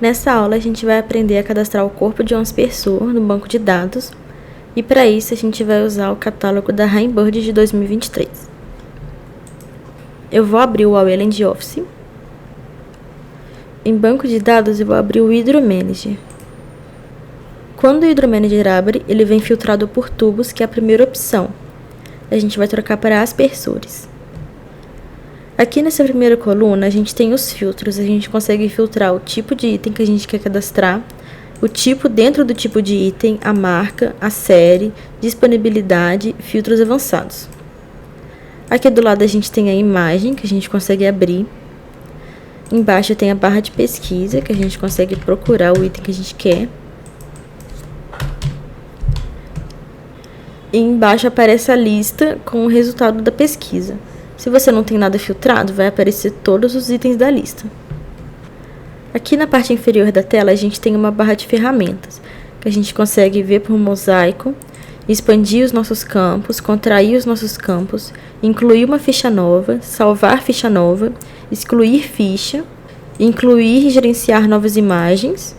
Nessa aula a gente vai aprender a cadastrar o corpo de um aspersor no banco de dados e para isso a gente vai usar o catálogo da Rainbird de 2023. Eu vou abrir o Wayland Office. Em banco de dados eu vou abrir o Hydromanager. Quando o Hydromanager abre, ele vem filtrado por tubos, que é a primeira opção. A gente vai trocar para aspersores. Aqui nessa primeira coluna a gente tem os filtros, a gente consegue filtrar o tipo de item que a gente quer cadastrar, o tipo dentro do tipo de item, a marca, a série, disponibilidade, filtros avançados. Aqui do lado a gente tem a imagem que a gente consegue abrir. Embaixo tem a barra de pesquisa que a gente consegue procurar o item que a gente quer. E embaixo aparece a lista com o resultado da pesquisa. Se você não tem nada filtrado, vai aparecer todos os itens da lista. Aqui na parte inferior da tela, a gente tem uma barra de ferramentas, que a gente consegue ver por mosaico, expandir os nossos campos, contrair os nossos campos, incluir uma ficha nova, salvar ficha nova, excluir ficha, incluir e gerenciar novas imagens,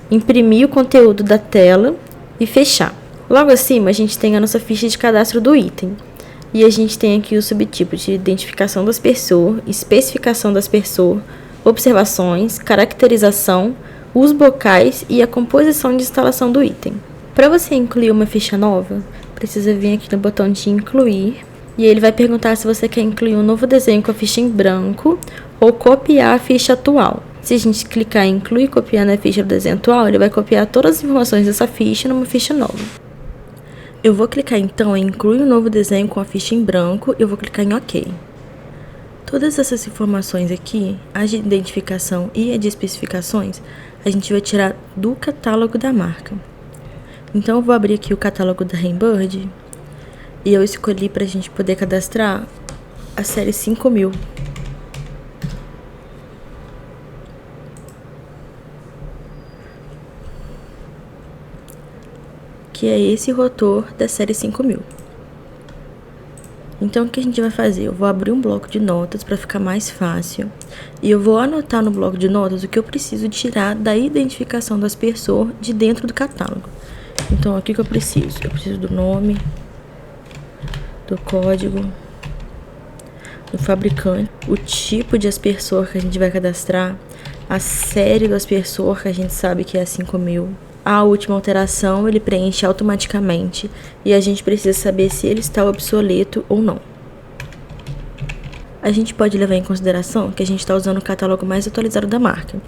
imprimir o conteúdo da tela e fechar. Logo acima, a gente tem a nossa ficha de cadastro do item. E a gente tem aqui o subtipo de identificação do aspersor, especificação do aspersor, observações, caracterização, os bocais e a composição de instalação do item. Para você incluir uma ficha nova, precisa vir aqui no botão de incluir. E ele vai perguntar se você quer incluir um novo desenho com a ficha em branco ou copiar a ficha atual. Se a gente clicar em incluir e copiar na ficha do desenho atual, ele vai copiar todas as informações dessa ficha numa ficha nova. Eu vou clicar então em incluir um novo desenho com a ficha em branco e eu vou clicar em OK. Todas essas informações aqui, a de identificação e a de especificações, a gente vai tirar do catálogo da marca. Então eu vou abrir aqui o catálogo da Rainbird e eu escolhi para a gente poder cadastrar a série 5000. Que é esse rotor da série 5000. Então, o que a gente vai fazer? Eu vou abrir um bloco de notas para ficar mais fácil. E eu vou anotar no bloco de notas o que eu preciso tirar da identificação do aspersor de dentro do catálogo. Então, aqui que eu preciso? Eu preciso do nome, do código, do fabricante, o tipo de aspersor que a gente vai cadastrar, a série do aspersor que a gente sabe que é a 5000. A última alteração ele preenche automaticamente e a gente precisa saber se ele está obsoleto ou não. A gente pode levar em consideração que a gente está usando o catálogo mais atualizado da marca.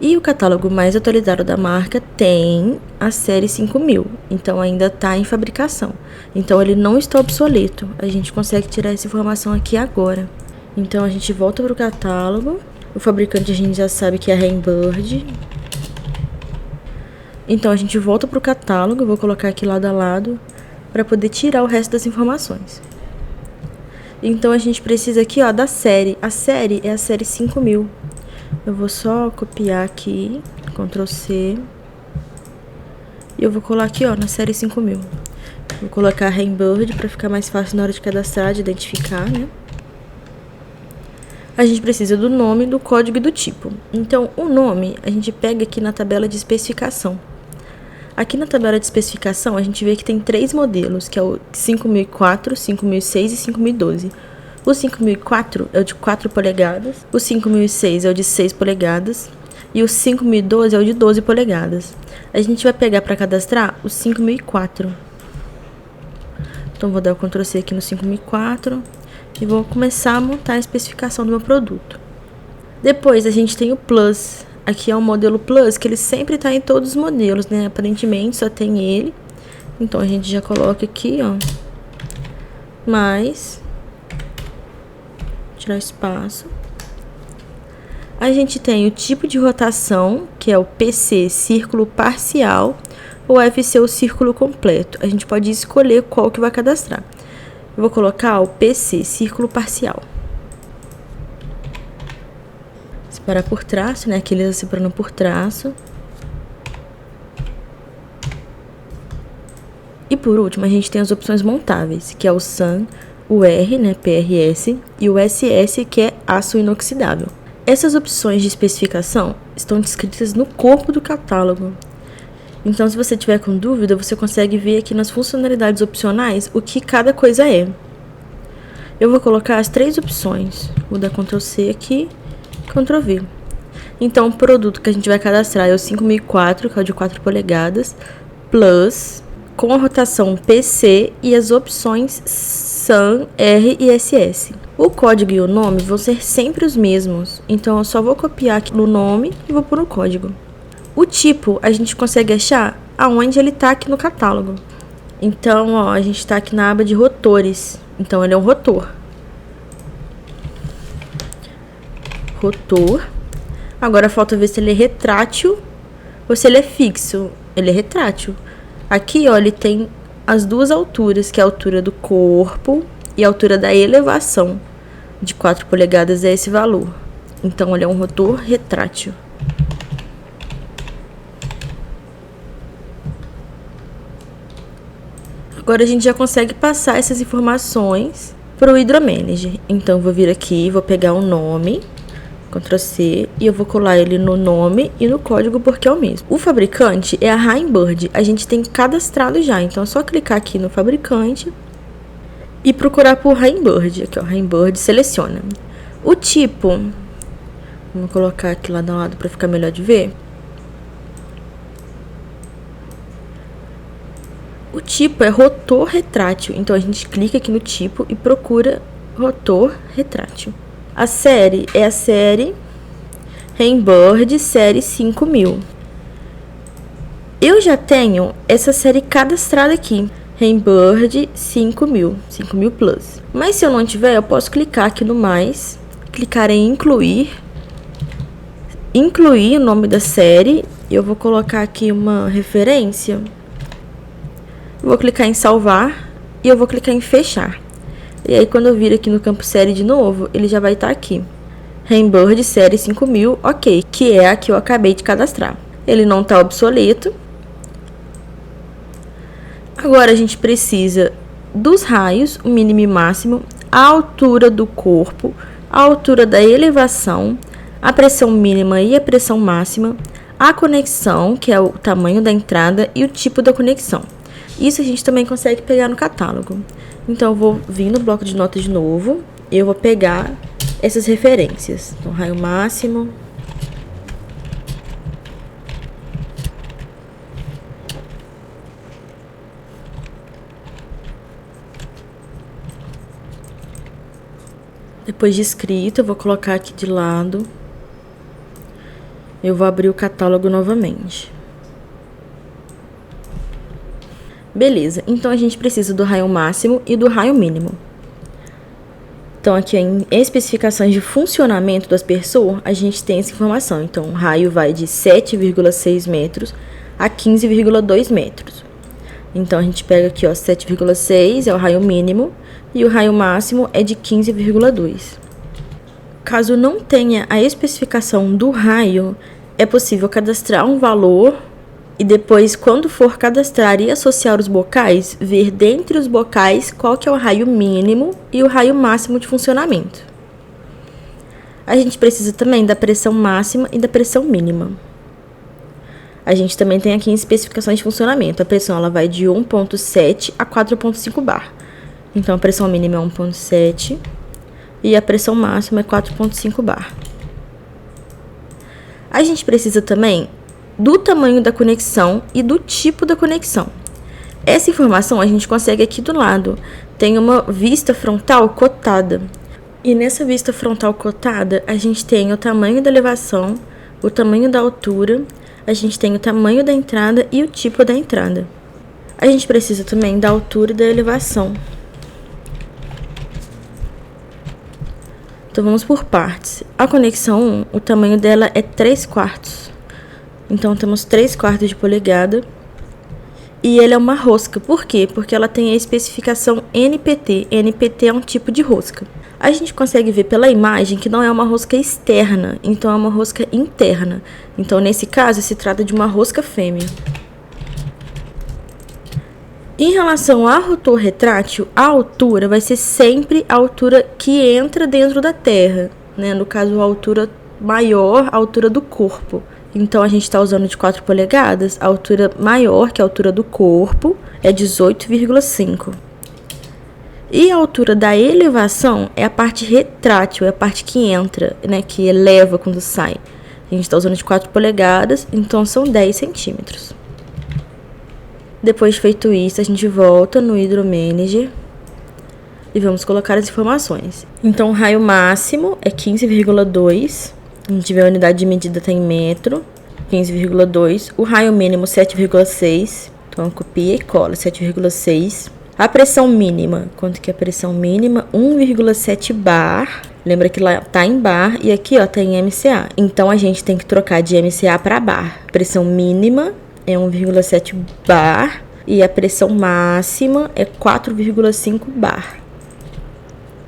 E o catálogo mais atualizado da marca tem a série 5000, então ainda está em fabricação. Então ele não está obsoleto, a gente consegue tirar essa informação aqui agora. Então a gente volta para o catálogo, o fabricante a gente já sabe que é a Rainbird. Então, a gente volta para o catálogo, eu vou colocar aqui lado a lado, para poder tirar o resto das informações. Então, a gente precisa aqui, ó, da série. A série é a série 5000. Eu vou só copiar aqui, Ctrl C. E eu vou colar aqui, ó, na série 5000. Vou colocar Rainbird para ficar mais fácil na hora de cadastrar, de identificar, né? A gente precisa do nome, do código e do tipo. Então, o nome a gente pega aqui na tabela de especificação. Aqui na tabela de especificação, a gente vê que tem 3 modelos, que é o 5004, 5006 e 5012. O 5004 é o de 4 polegadas, o 5006 é o de 6 polegadas e o 5012 é o de 12 polegadas. A gente vai pegar para cadastrar o 5004. Então, vou dar o Ctrl C aqui no 5004 e vou começar a montar a especificação do meu produto. Depois, a gente tem o Plus. Aqui é o modelo Plus, que ele sempre está em todos os modelos, né? Aparentemente só tem ele. Então, a gente já coloca aqui, ó. Mais. Tirar espaço. A gente tem o tipo de rotação, que é o PC círculo parcial, ou FC o círculo completo. A gente pode escolher qual que vai cadastrar. Eu vou colocar o PC círculo parcial. Separar por traço, né? Aqui ele está separando por traço. E por último, a gente tem as opções montáveis, que é o SAN, o R, né, PRS, e o SS, que é aço inoxidável. Essas opções de especificação estão descritas no corpo do catálogo. Então, se você tiver com dúvida, você consegue ver aqui nas funcionalidades opcionais o que cada coisa é. Eu vou colocar as 3 opções. Vou dar Ctrl C aqui, Ctrl V. Então, o produto que a gente vai cadastrar é o 5004, que é o de 4 polegadas, Plus, com a rotação PC e as opções SAN, R e SS. O código e o nome vão ser sempre os mesmos, então eu só vou copiar aqui no nome e vou pôr no código. O tipo a gente consegue achar aonde ele está aqui no catálogo. Então, ó, a gente está aqui na aba de rotores, então ele é um rotor. Rotor. Agora falta ver se ele é retrátil ou se ele é fixo. Ele é retrátil. Aqui, ó, ele tem as 2 alturas, que é a altura do corpo e a altura da elevação. De 4 polegadas é esse valor. Então, ele é um rotor retrátil. Agora, a gente já consegue passar essas informações para o Hydromanager. Então, eu vou vir aqui, vou pegar o nome, Ctrl C, e eu vou colar ele no nome e no código porque é o mesmo. O fabricante é a Rainbird, a gente tem cadastrado já, então é só clicar aqui no fabricante e procurar por Rainbird. Aqui, ó, Rainbird, seleciona. O tipo, vamos colocar aqui lá do lado para ficar melhor de ver. O tipo é rotor retrátil, então a gente clica aqui no tipo e procura rotor retrátil. A série é a série Rainbird série 5000. Eu já tenho essa série cadastrada aqui, Rainbird 5000 Plus. Mas se eu não tiver, eu posso clicar aqui no mais, clicar em incluir o nome da série, e eu vou colocar aqui uma referência. Vou clicar em salvar e eu vou clicar em fechar. E aí, quando eu vir aqui no campo série de novo, ele já vai estar aqui. Rainbird série 5000, ok, que é a que eu acabei de cadastrar. Ele não está obsoleto. Agora, a gente precisa dos raios, o mínimo e máximo, a altura do corpo, a altura da elevação, a pressão mínima e a pressão máxima, a conexão, que é o tamanho da entrada, e o tipo da conexão. Isso a gente também consegue pegar no catálogo. Então, eu vou vir no bloco de notas de novo e eu vou pegar essas referências. Então, raio máximo. Depois de escrito, eu vou colocar aqui de lado. Eu vou abrir o catálogo novamente. Beleza, então a gente precisa do raio máximo e do raio mínimo. Então, aqui em especificações de funcionamento do aspersor, a gente tem essa informação. Então, o raio vai de 7,6 metros a 15,2 metros. Então, a gente pega aqui, ó, 7,6 é o raio mínimo e o raio máximo é de 15,2. Caso não tenha a especificação do raio, é possível cadastrar um valor e depois, quando for cadastrar e associar os bocais, ver dentre os bocais qual que é o raio mínimo e o raio máximo de funcionamento. A gente precisa também da pressão máxima e da pressão mínima. A gente também tem aqui em especificações de funcionamento. A pressão ela vai de 1,7 a 4,5 bar. Então, a pressão mínima é 1,7 e a pressão máxima é 4,5 bar. A gente precisa também do tamanho da conexão e do tipo da conexão. Essa informação a gente consegue aqui do lado. Tem uma vista frontal cotada. E nessa vista frontal cotada, a gente tem o tamanho da elevação, o tamanho da altura, a gente tem o tamanho da entrada e o tipo da entrada. A gente precisa também da altura e da elevação. Então, vamos por partes. A conexão 1, o tamanho dela é 3/4. Então, temos 3/4 de polegada. E ela é uma rosca. Por quê? Porque ela tem a especificação NPT. NPT é um tipo de rosca. A gente consegue ver pela imagem que não é uma rosca externa, então é uma rosca interna. Então, nesse caso, se trata de uma rosca fêmea. Em relação ao rotor retrátil, a altura vai ser sempre a altura que entra dentro da terra, né? No caso, a altura maior a altura do corpo. Então, a gente está usando de 4 polegadas, a altura maior que a altura do corpo é 18,5. E a altura da elevação é a parte retrátil, é a parte que entra, né, que eleva quando sai. A gente está usando de 4 polegadas, então são 10 centímetros. Depois de feito isso, a gente volta no Hydromanager e vamos colocar as informações. Então, o raio máximo é 15,2. A gente vê a unidade de medida tá em metro, 15,2. O raio mínimo, 7,6. Então, copia e cola, 7,6. A pressão mínima, quanto que é a pressão mínima? 1,7 bar. Lembra que lá tá em bar e aqui, ó, tá em MCA. Então, a gente tem que trocar de MCA para bar. Pressão mínima é 1,7 bar e a pressão máxima é 4,5 bar.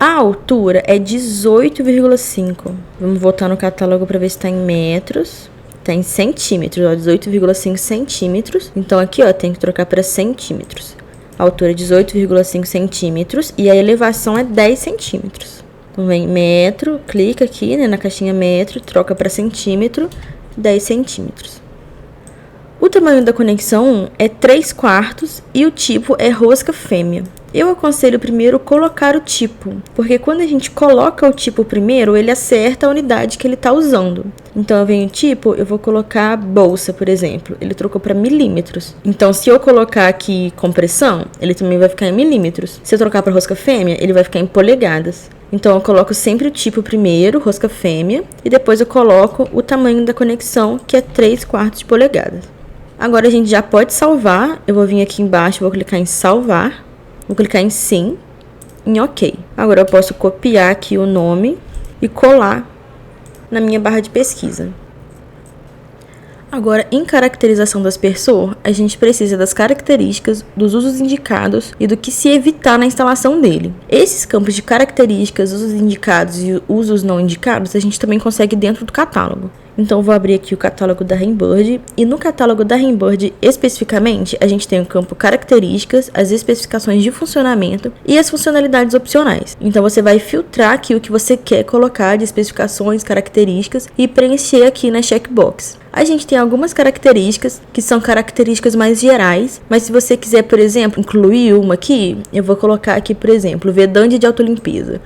A altura é 18,5. Vamos voltar no catálogo para ver se está em metros. Está em centímetros, ó, 18,5 centímetros. Então aqui, ó, tem que trocar para centímetros. A altura é 18,5 centímetros e a elevação é 10 centímetros. Então vem metro, clica aqui, né, na caixinha metro, troca para centímetro, 10 centímetros. O tamanho da conexão é 3/4 e o tipo é rosca fêmea. Eu aconselho primeiro colocar o tipo, porque quando a gente coloca o tipo primeiro, ele acerta a unidade que ele está usando. Então, eu venho tipo, eu vou colocar bolsa, por exemplo. Ele trocou para milímetros. Então, se eu colocar aqui compressão, ele também vai ficar em milímetros. Se eu trocar para rosca fêmea, ele vai ficar em polegadas. Então, eu coloco sempre o tipo primeiro, rosca fêmea, e depois eu coloco o tamanho da conexão, que é 3/4 de polegadas. Agora, a gente já pode salvar. Eu vou vir aqui embaixo, vou clicar em salvar. Vou clicar em sim, em ok. Agora eu posso copiar aqui o nome e colar na minha barra de pesquisa. Agora, em caracterização do aspersor, a gente precisa das características, dos usos indicados e do que se evitar na instalação dele. Esses campos de características, usos indicados e usos não indicados, a gente também consegue dentro do catálogo. Então, eu vou abrir aqui o catálogo da Rainbird, e no catálogo da Rainbird, especificamente, a gente tem o campo características, as especificações de funcionamento e as funcionalidades opcionais. Então, você vai filtrar aqui o que você quer colocar de especificações, características e preencher aqui na checkbox. A gente tem algumas características que são características mais gerais, mas se você quiser, por exemplo, incluir uma aqui, eu vou colocar aqui, por exemplo, vedante de autolimpeza.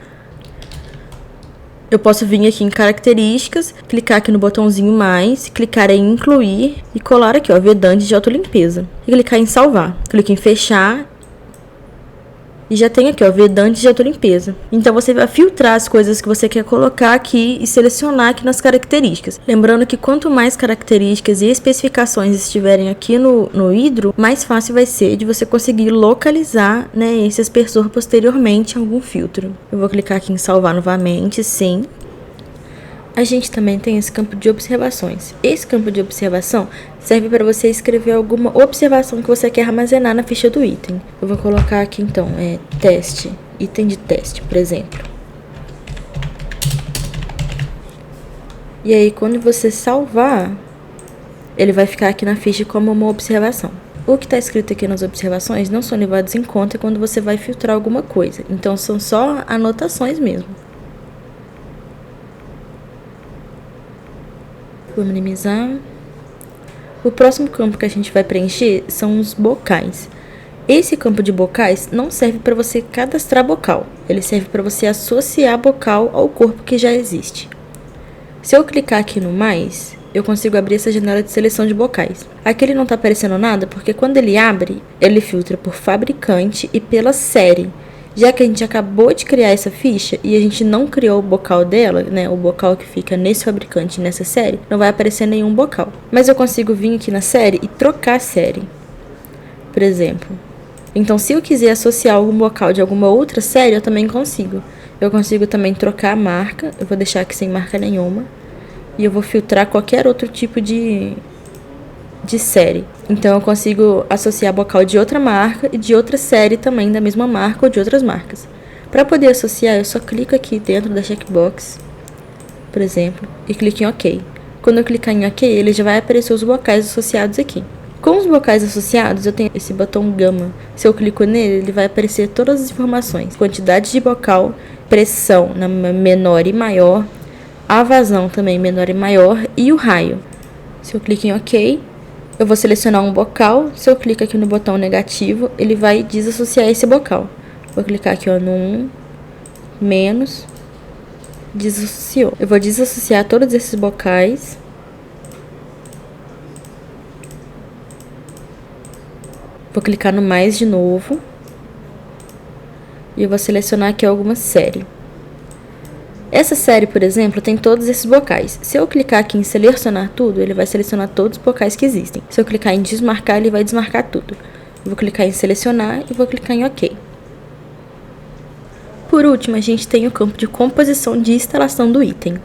Eu posso vir aqui em características, clicar aqui no botãozinho mais, clicar em incluir e colar aqui, ó, vedante de autolimpeza. E clicar em salvar. Clique em fechar e já tem aqui, ó, vedante de autolimpeza. Então, você vai filtrar as coisas que você quer colocar aqui e selecionar aqui nas características. Lembrando que quanto mais características e especificações estiverem aqui no Hydro, mais fácil vai ser de você conseguir localizar, né, esse aspersor posteriormente em algum filtro. Eu vou clicar aqui em salvar novamente, sim. A gente também tem esse campo de observações. Esse campo de observação serve para você escrever alguma observação que você quer armazenar na ficha do item. Eu vou colocar aqui então, teste, item de teste, por exemplo. E aí, quando você salvar, ele vai ficar aqui na ficha como uma observação. O que está escrito aqui nas observações não são levados em conta quando você vai filtrar alguma coisa. Então, são só anotações mesmo. Vou minimizar. O próximo campo que a gente vai preencher são os bocais. Esse campo de bocais não serve para você cadastrar bocal. Ele serve para você associar bocal ao corpo que já existe. Se eu clicar aqui no mais, eu consigo abrir essa janela de seleção de bocais. Aqui ele não está aparecendo nada porque quando ele abre, ele filtra por fabricante e pela série. Já que a gente acabou de criar essa ficha e a gente não criou o bocal dela, né, o bocal que fica nesse fabricante, nessa série, não vai aparecer nenhum bocal. Mas eu consigo vir aqui na série e trocar a série, por exemplo. Então, se eu quiser associar algum bocal de alguma outra série, eu também consigo. Eu consigo também trocar a marca, eu vou deixar aqui sem marca nenhuma. E eu vou filtrar qualquer outro tipo de série. Então, eu consigo associar bocal de outra marca e de outra série também da mesma marca ou de outras marcas. Para poder associar, eu só clico aqui dentro da checkbox, por exemplo, e clico em OK. Quando eu clicar em OK, ele já vai aparecer os bocais associados aqui. Com os bocais associados, eu tenho esse botão gama. Se eu clico nele, ele vai aparecer todas as informações. Quantidade de bocal, pressão na menor e maior, a vazão também menor e maior e o raio. Se eu clico em OK, eu vou selecionar um bocal. Se eu clico aqui no botão negativo, ele vai desassociar esse bocal. Vou clicar aqui ó, no 1, menos, desassociou. Eu vou desassociar todos esses bocais. Vou clicar no mais de novo. E eu vou selecionar aqui alguma série. Essa série, por exemplo, tem todos esses bocais. Se eu clicar aqui em selecionar tudo, ele vai selecionar todos os bocais que existem. Se eu clicar em desmarcar, ele vai desmarcar tudo. Eu vou clicar em selecionar e vou clicar em OK. Por último, a gente tem o campo de composição de instalação do item.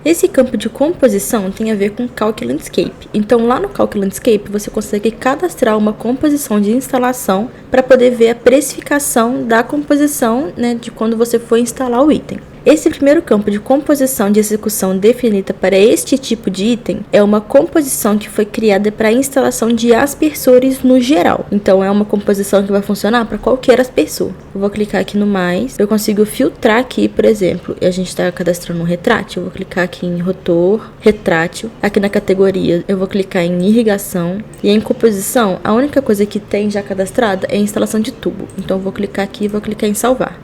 Esse campo de composição tem a ver com Calc Landscape. Então, lá no Calc Landscape, você consegue cadastrar uma composição de instalação para poder ver a precificação da composição, né, de quando você for instalar o item. Esse primeiro campo de composição de execução definida para este tipo de item é uma composição que foi criada para a instalação de aspersores no geral. Então, é uma composição que vai funcionar para qualquer aspersor. Eu vou clicar aqui no mais, eu consigo filtrar aqui, por exemplo, a gente está cadastrando um retrátil, eu vou clicar aqui em rotor, retrátil, aqui na categoria eu vou clicar em irrigação e em composição, a única coisa que tem já cadastrada é a instalação de tubo. Então, eu vou clicar aqui e vou clicar em salvar.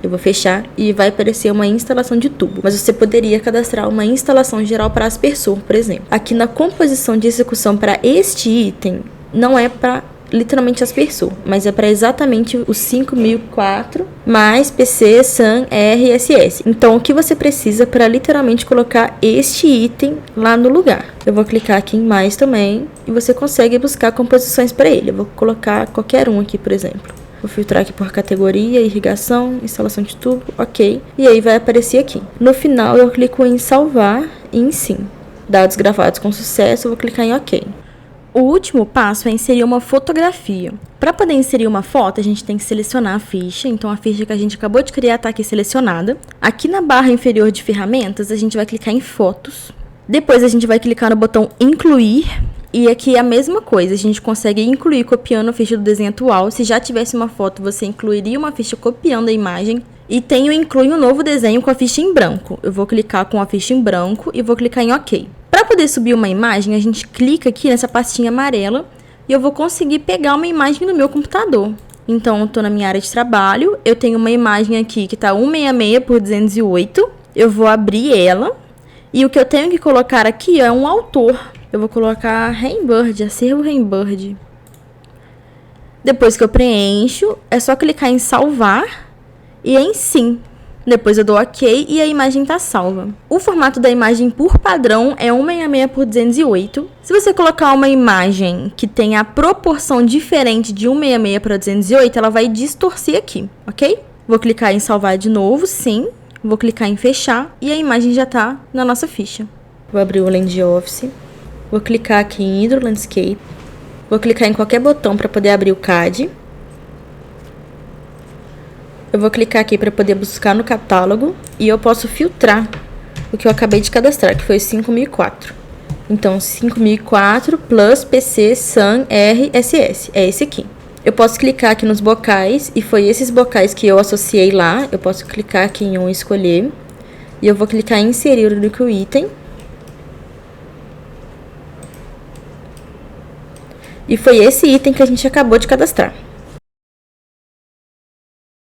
Eu vou fechar e vai aparecer uma instalação de tubo. Mas você poderia cadastrar uma instalação geral para aspersor, por exemplo. Aqui na composição de execução para este item, não é para literalmente aspersor, mas é para exatamente o 5004 mais PC, SAN, RSS. Então, o que você precisa para literalmente colocar este item lá no lugar? Eu vou clicar aqui em mais também e você consegue buscar composições para ele. Eu vou colocar qualquer um aqui, por exemplo. Vou filtrar aqui por categoria, irrigação, instalação de tubo, OK. E aí vai aparecer aqui. No final eu clico em salvar e em sim. Dados gravados com sucesso, eu vou clicar em OK. O último passo é inserir uma fotografia. Para poder inserir uma foto, a gente tem que selecionar a ficha. Então a ficha que a gente acabou de criar está aqui selecionada. Aqui na barra inferior de ferramentas, a gente vai clicar em fotos. Depois a gente vai clicar no botão incluir. E aqui é a mesma coisa, a gente consegue incluir copiando a ficha do desenho atual. Se já tivesse uma foto, você incluiria uma ficha copiando a imagem. E tem o inclui um novo desenho com a ficha em branco. Eu vou clicar com a ficha em branco e vou clicar em OK. Para poder subir uma imagem, a gente clica aqui nessa pastinha amarela e eu vou conseguir pegar uma imagem no meu computador. Então, eu estou na minha área de trabalho, eu tenho uma imagem aqui que está 166 por 208. Eu vou abrir ela e o que eu tenho que colocar aqui é um autor. Eu vou colocar Rainbird, acervo Rainbird. Depois que eu preencho, é só clicar em salvar e em sim. Depois eu dou OK e a imagem está salva. O formato da imagem por padrão é 166 por 208. Se você colocar uma imagem que tenha a proporção diferente de 166 para 208, ela vai distorcer aqui, ok? Vou clicar em salvar de novo, sim. Vou clicar em fechar e a imagem já está na nossa ficha. Vou abrir o Land Office. Vou clicar aqui em Hydro Landscape. Vou clicar em qualquer botão para poder abrir o CAD. Eu vou clicar aqui para poder buscar no catálogo. E eu posso filtrar o que eu acabei de cadastrar, que foi 5004. Então, 5004 plus PC, SAN, RSS. É esse aqui. Eu posso clicar aqui nos bocais. E foi esses bocais que eu associei lá. Eu posso clicar aqui em um e escolher. E eu vou clicar em inserir o único item. E foi esse item que a gente acabou de cadastrar.